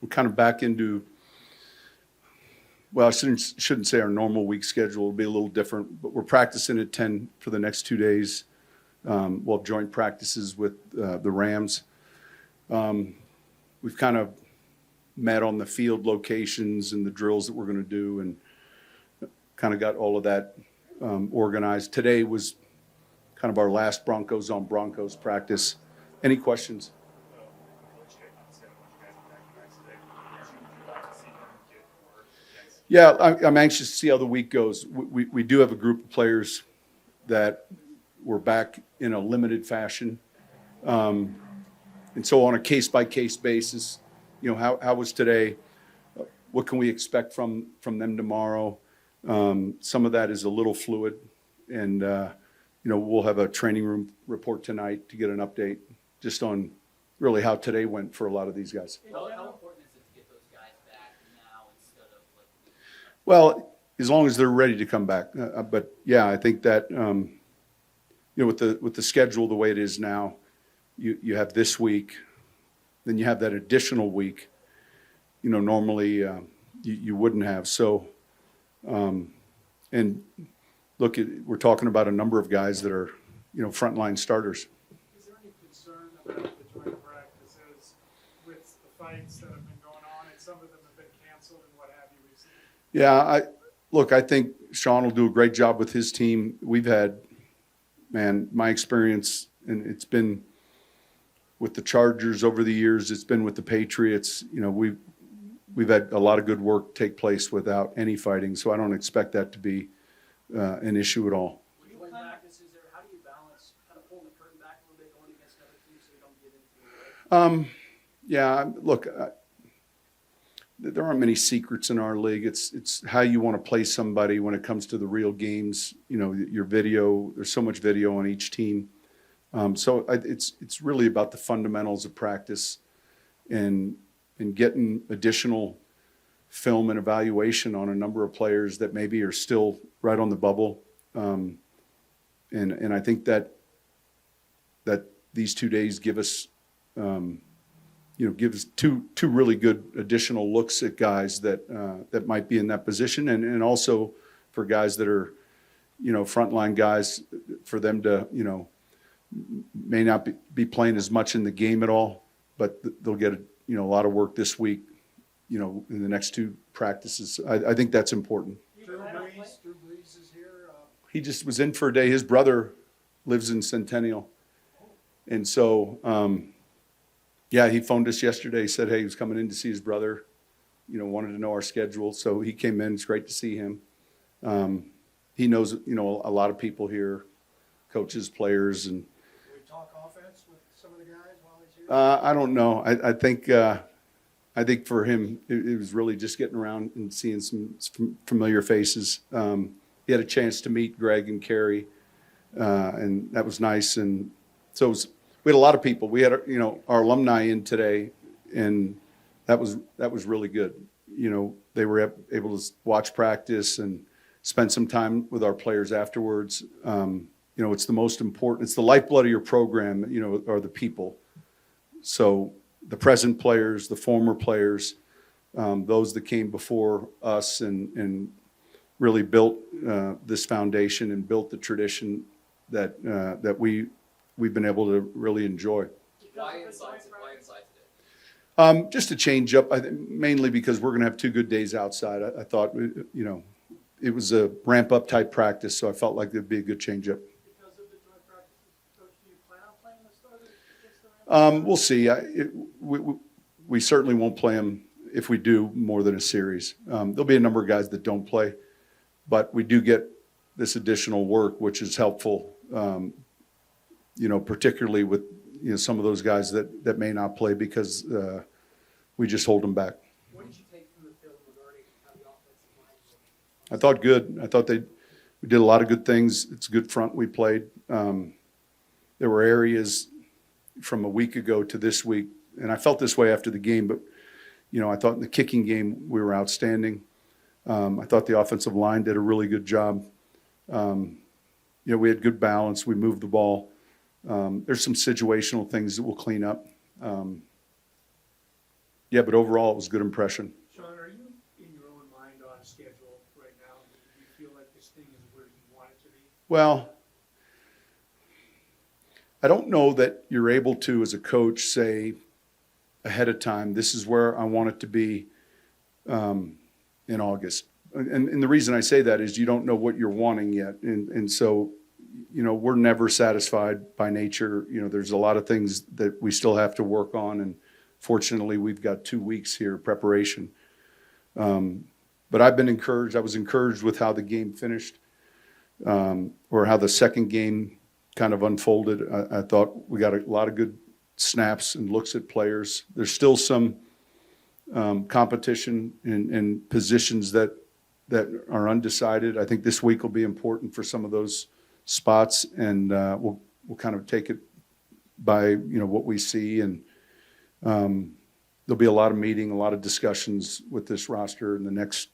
we're kind of back into, well, I shouldn't say our normal week schedule. Will be a little different, but we're practicing at 10 for the next 2 days. We'll have joint practices with the Rams. We've kind of met on the field locations and the drills that we're going to do, and kind of got all of that organized. Today was kind of our last Broncos on Broncos practice. Any questions? Yeah, I'm anxious to see how the week goes. We do have a group of players that were back in a limited fashion. And so on a case-by-case basis, how was today? What can we expect from them tomorrow? Some of that is a little fluid. And, we'll have a training room report tonight to get an update just on really how today went for a lot of these guys. How important is it to get those guys back now instead of like? Well, as long as they're ready to come back. But yeah, I think that with the schedule the way it is now, you have this week, then you have that additional week. Normally you wouldn't have. So, and look, we're talking about a number of guys that are frontline starters. Is there any concern about the joint practices with the fights that have been going on, and some of them have been canceled and what have you recently? Yeah, I think Sean will do a great job with his team. We've had, my experience, and it's been with the Chargers over the years, it's been with the Patriots. We've had a lot of good work take place without any fighting, so I don't expect that to be an issue at all. What kind of practices there? How do you balance kind of pulling the curtain back a little bit, going against other teams so you don't get into it? Yeah, look, there aren't many secrets in our league. It's how you want to play somebody when it comes to the real games. Your video. There's so much video on each team, so it's really about the fundamentals of practice, and getting additional film and evaluation on a number of players that maybe are still right on the bubble, and I think that these 2 days give us. Gives two really good additional looks at guys that might be in that position, and also for guys that are, frontline guys, for them to, may not be playing as much in the game at all, but they'll get a lot of work this week, in the next 2 practices. I think that's important. Drew Brees is here. He just was in for a day. His brother lives in Centennial, and so. Yeah, he phoned us yesterday, said, hey, he was coming in to see his brother, wanted to know our schedule. So he came in. It's great to see him. He knows, a lot of people here, coaches, players. And Can we talk offense with some of the guys while he's here? I don't know. I think for him, it was really just getting around and seeing some familiar faces. He had a chance to meet Greg and Carrie, and that was nice. And so it was. We had a lot of people. We had, our alumni in today, and that was really good. They were able to watch practice and spend some time with our players afterwards. It's the most important. It's the lifeblood of your program, are the people. So the present players, the former players, those that came before us and really built this foundation and built the tradition that we've been able to really enjoy. Why inside today? Just to change up, mainly because we're going to have 2 good days outside. I thought, it was a ramp-up type practice, so I felt like there'd be a good change-up. Because of the joint practices, Coach, do you plan on playing the starters against the Rams? We'll see. We certainly won't play them if we do more than a series. There'll be a number of guys that don't play, but we do get this additional work, which is helpful. Particularly with some of those guys that may not play because we just hold them back. What did you take from the film regarding how the offensive line looked? I thought good. I thought we did a lot of good things. It's a good front we played. There were areas from a week ago to this week, and I felt this way after the game, but I thought in the kicking game we were outstanding. I thought the offensive line did a really good job. We had good balance. We moved the ball. There's some situational things that we'll clean up. Yeah, but overall, it was a good impression. Sean, are you in your own mind on a schedule right now? Do you feel like this thing is where you want it to be? Well, I don't know that you're able to, as a coach, say ahead of time, this is where I want it to be in August. And the reason I say that is you don't know what you're wanting yet. And so, we're never satisfied by nature. There's a lot of things that we still have to work on. And fortunately, we've got 2 weeks here of preparation. But I've been encouraged. I was encouraged with how the game finished, or how the second game kind of unfolded. I thought we got a lot of good snaps and looks at players. There's still some competition in positions that are undecided. I think this week will be important for some of those spots, and we'll kind of take it by what we see, and there'll be a lot of meeting, a lot of discussions with this roster in the next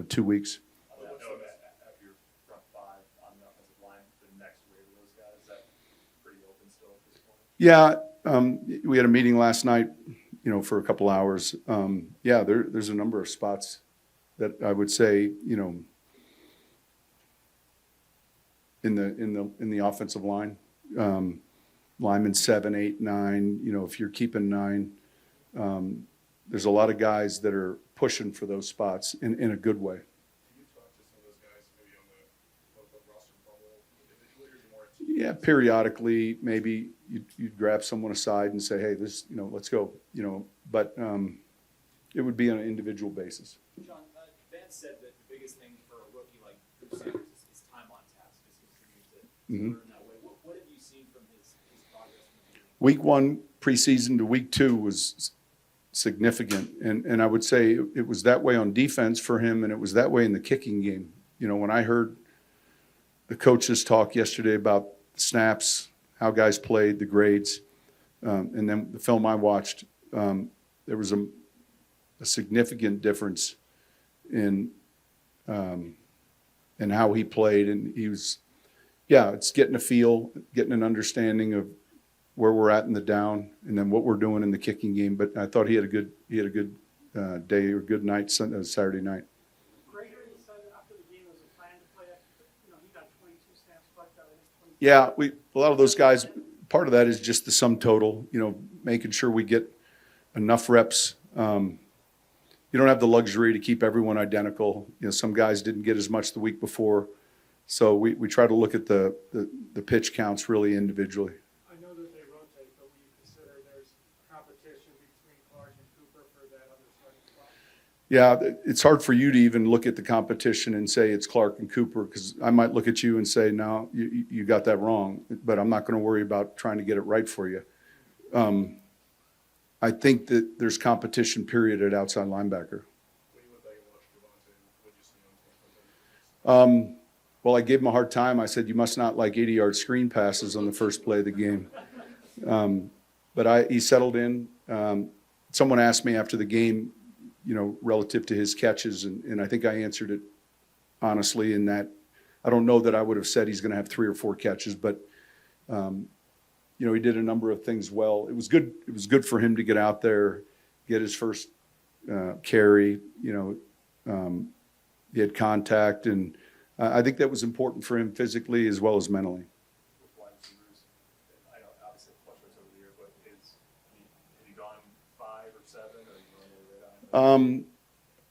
2 weeks. I know that at your front five on the offensive line, the next wave of those guys, is that pretty open still at this point? Yeah, we had a meeting last night, for a couple hours. Yeah, there's a number of spots that I would say, in the offensive line, linemen 7, 8, 9. If you're keeping 9, there's a lot of guys that are pushing for those spots in a good way. Do you talk to some of those guys maybe on the roster bubble individually, or is it more team? Yeah, periodically, maybe you'd grab someone aside and say, hey, this, let's go, but it would be on an individual basis. Sean, Vance said that the biggest thing for a rookie like Bruce Sanders is time on task, just continue to learn that way. What have you seen from his progress? Week 1 preseason to week 2 was significant, and I would say it was that way on defense for him, and it was that way in the kicking game. When I heard the coaches talk yesterday about snaps, how guys played, the grades, and then the film I watched, there was a significant difference in how he played, and he was, it's getting a feel, getting an understanding of where we're at in the down, and then what we're doing in the kicking game. But I thought he had a good day or good night Saturday night. Gregory said after the game was a plan to play, he got 22 snaps, but that was 22. Yeah, a lot of those guys, part of that is just the sum total, making sure we get enough reps. You don't have the luxury to keep everyone identical. Some guys didn't get as much the week before. So we try to look at the pitch counts really individually. I know that they rotate, but will you consider there's competition between Clark and Cooper for that other starting spot? Yeah, it's hard for you to even look at the competition and say it's Clark and Cooper, because I might look at you and say, no, you got that wrong, but I'm not going to worry about trying to get it right for you. I think that there's competition, period, at outside linebacker. When you went back and watched Javonte, what did you see on tape? Well, I gave him a hard time. I said, you must not like 80-yard screen passes on the first play of the game. But he settled in. Someone asked me after the game, relative to his catches, and I think I answered it honestly in that I don't know that I would have said he's going to have 3 or 4 catches, but he did a number of things well. It was good. It was good for him to get out there, get his first carry. He had contact, and I think that was important for him physically as well as mentally. With wide receivers, I know obviously it fluctuates over the year, but have you gone 5 or 7, or are you going right on?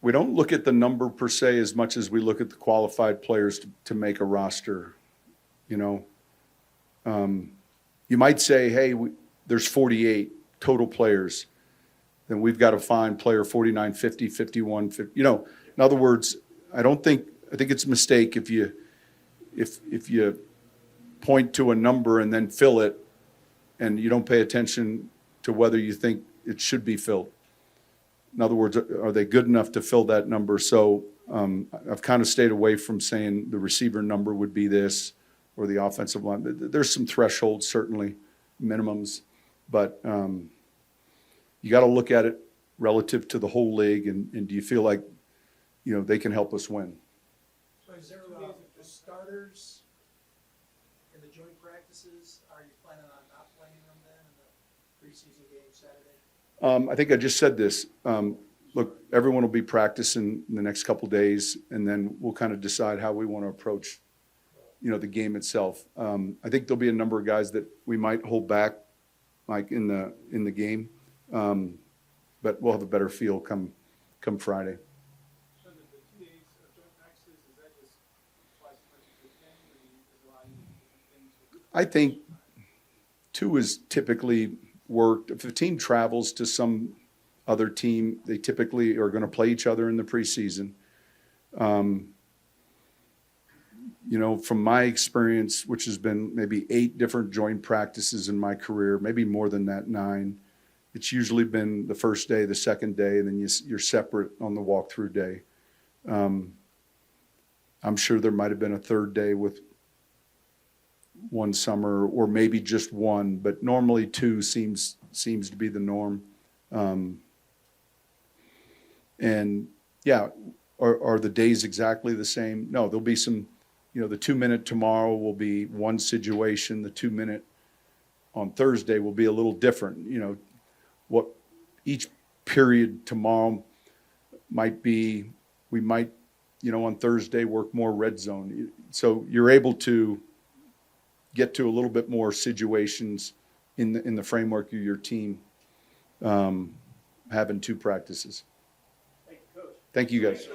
We don't look at the number per se as much as we look at the qualified players to make a roster. You might say, hey, there's 48 total players. Then we've got to find player 49, 50, 51, 50. In other words, I think it's a mistake if you point to a number and then fill it, and you don't pay attention to whether you think it should be filled. In other words, are they good enough to fill that number? So I've kind of stayed away from saying the receiver number would be this or the offensive line. There's some thresholds, certainly, minimums, but you got to look at it relative to the whole league, and do you feel like, they can help us win? So is there the starters in the joint practices? Are you planning on not playing them then in the preseason game Saturday? I think I just said this. Look, everyone will be practicing in the next couple days, and then we'll kind of decide how we want to approach, the game itself. I think there'll be a number of guys that we might hold back, like in the game, but we'll have a better feel come Friday. So the 2 days of joint practices, is that just twice as much as the 10, or is a lot of different things? I think 2 is typically worked. If a team travels to some other team, they typically are going to play each other in the preseason. From my experience, which has been maybe 8 different joint practices in my career, maybe more than that, 9, it's usually been the first day, the second day, and then you're separate on the walkthrough day. I'm sure there might have been a third day with one summer, or maybe just 1, but normally 2 seems to be the norm. And yeah, are the days exactly the same? No, there'll be some, the 2-minute tomorrow will be one situation. The 2-minute on Thursday will be a little different. What each period tomorrow might be, we might, on Thursday work more red zone. So you're able to get to a little bit more situations in the framework of your team, having 2 practices. Thank you, Coach. Thank you, guys.